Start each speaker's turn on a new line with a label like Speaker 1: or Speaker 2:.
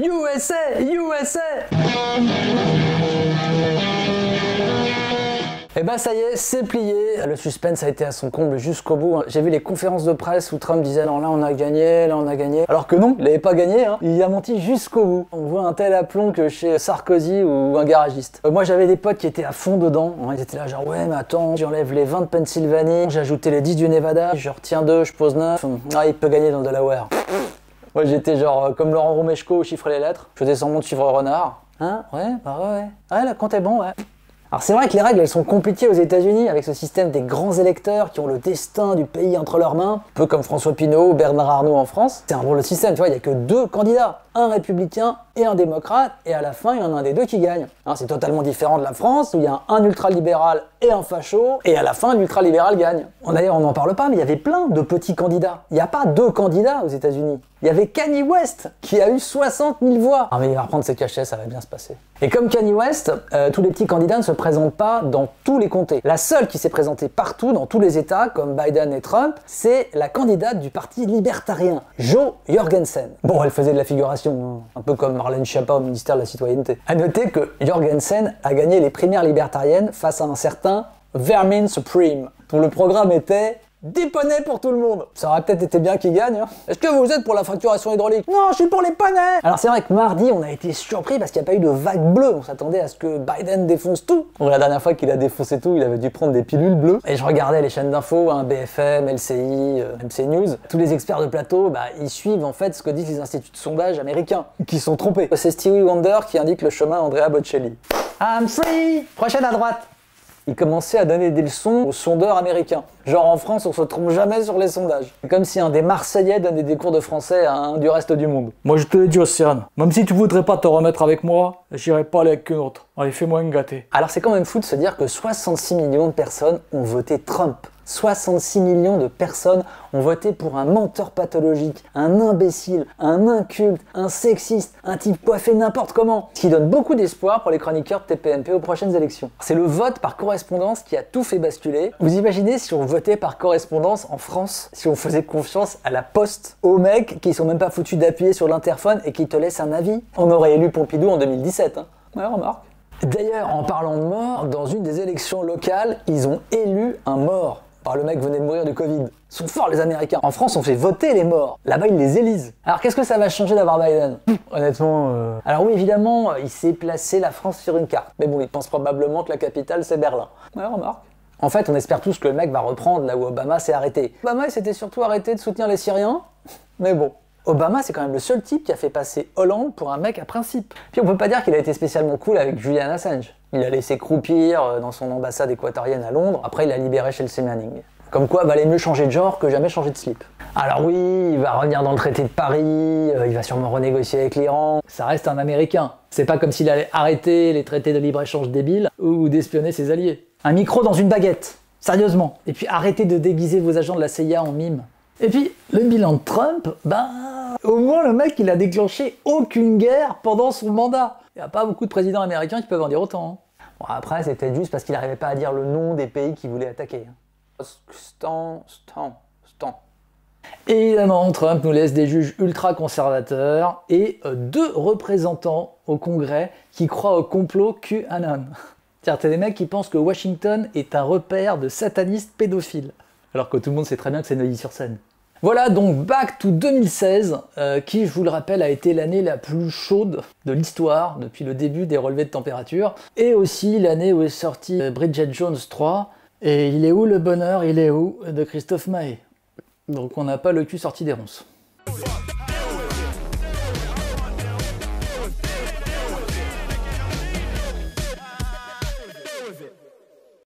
Speaker 1: USA! USA! Et bah ça y est, c'est plié. Le suspense a été à son comble jusqu'au bout. J'ai vu les conférences de presse où Trump disait non, là on a gagné, là on a gagné. Alors que non, il n'avait pas gagné, hein. Il a menti jusqu'au bout. On voit un tel aplomb que chez Sarkozy ou un garagiste. Moi j'avais des potes qui étaient à fond dedans. Ils étaient là genre ouais mais attends, j'enlève les 20 de Pennsylvanie, j'ai ajouté les 10 du Nevada, je retiens 2, je pose 9. Ah il peut gagner dans le Delaware. Moi j'étais genre comme Laurent Romeshko où chiffre les lettres. Je faisais semblant de suivre Renard. Hein? Ouais, bah ouais. Ouais, la compte est bon, ouais. Alors c'est vrai que les règles elles sont compliquées aux États-Unis avec ce système des grands électeurs qui ont le destin du pays entre leurs mains, un peu comme François Pinault ou Bernard Arnault en France. C'est un drôle de système, tu vois, il n'y a que 2 candidats, un républicain et un démocrate, et à la fin il y en a un des 2 qui gagne. Hein, c'est totalement différent de la France où il y a un ultralibéral et un facho, et à la fin l'ultralibéral gagne. D'ailleurs on n'en parle pas, mais il y avait plein de petits candidats. Il n'y a pas 2 candidats aux États-Unis. Il y avait Kanye West qui a eu 60 000 voix. Ah mais il va reprendre ses cachets, ça va bien se passer. Et comme Kanye West, tous les petits candidats ne se présentent pas dans tous les comtés. La seule qui s'est présentée partout, dans tous les États, comme Biden et Trump, c'est la candidate du parti libertarien, Jo Jorgensen. Bon, elle faisait de la figuration, hein, un peu comme Marlène Schiappa au ministère de la Citoyenneté. À noter que Jorgensen a gagné les primaires libertariennes face à un certain Vermin Supreme, dont le programme était 10 poneys pour tout le monde. Ça aurait peut-être été bien qu'il gagne, hein. Est-ce que vous êtes pour la fracturation hydraulique? Non, je suis pour les poneys. Alors c'est vrai que mardi, on a été surpris parce qu'il n'y a pas eu de vague bleue. On s'attendait à ce que Biden défonce tout. Bon, la dernière fois qu'il a défoncé tout, il avait dû prendre des pilules bleues. Et je regardais les chaînes d'infos, hein, BFM, LCI, MC News. Tous les experts de plateau, ils suivent en fait ce que disent les instituts de sondage américains, qui sont trompés. C'est Stevie Wonder qui indique le chemin à Andrea Bocelli. I'm free. Prochaine à droite. Il commençait à donner des leçons aux sondeurs américains. Genre en France, on se trompe jamais sur les sondages. C'est comme si un des Marseillais donnait des cours de français à un du reste du monde.
Speaker 2: Moi je te l'ai dit, Océane, même si tu voudrais pas te remettre avec moi, j'irai pas aller avec qu'une autre. Allez, fais-moi une gâtée.
Speaker 1: Alors c'est quand même fou de se dire que 66 millions de personnes ont voté Trump. 66 millions de personnes ont voté pour un menteur pathologique, un imbécile, un inculte, un sexiste, un type coiffé n'importe comment. Ce qui donne beaucoup d'espoir pour les chroniqueurs de TPMP aux prochaines élections. C'est le vote par correspondance qui a tout fait basculer. Vous imaginez si on votait par correspondance en France, si on faisait confiance à la poste, aux mecs qui sont même pas foutus d'appuyer sur l'interphone et qui te laissent un avis? On aurait élu Pompidou en 2017, hein. Ouais, remarque. D'ailleurs, en parlant de mort, dans une des élections locales, ils ont élu un mort. Le mec venait de mourir du Covid. Ils sont forts les Américains. En France, on fait voter les morts. Là-bas, ils les élisent. Alors, qu'est-ce que ça va changer d'avoir Biden? Honnêtement, Alors oui, évidemment, il s'est placé la France sur une carte. Mais bon, il pense probablement que la capitale, c'est Berlin. Ouais, remarque. En fait, on espère tous que le mec va reprendre là où Obama s'est arrêté. Obama, il s'était surtout arrêté de soutenir les Syriens. Mais bon. Obama, c'est quand même le seul type qui a fait passer Hollande pour un mec à principe. Puis on peut pas dire qu'il a été spécialement cool avec Julian Assange. Il a laissé croupir dans son ambassade équatorienne à Londres, après il l'a libéré chez le Manning. Comme quoi, valait mieux changer de genre que jamais changer de slip. Alors oui, il va revenir dans le traité de Paris, il va sûrement renégocier avec l'Iran. Ça reste un Américain. C'est pas comme s'il allait arrêter les traités de libre-échange débiles ou d'espionner ses alliés. Un micro dans une baguette, sérieusement. Et puis arrêtez de déguiser vos agents de la CIA en mime. Et puis, le bilan de Trump, au moins le mec il a déclenché aucune guerre pendant son mandat. Il n'y a pas beaucoup de présidents américains qui peuvent en dire autant. Hein. Bon, après, c'est peut-être juste parce qu'il n'arrivait pas à dire le nom des pays qu'il voulait attaquer. Stan. Évidemment, Trump nous laisse des juges ultra-conservateurs et 2 représentants au Congrès qui croient au complot QAnon. C'est-à-dire, t'as des mecs qui pensent que Washington est un repère de satanistes pédophiles. Alors que tout le monde sait très bien que c'est Neuilly-sur-Seine. Voilà donc Back to 2016, qui, je vous le rappelle, a été l'année la plus chaude de l'histoire depuis le début des relevés de température, et aussi l'année où est sorti Bridget Jones 3, et il est où le bonheur, il est où de Christophe Maé. Donc on n'a pas le cul sorti des ronces.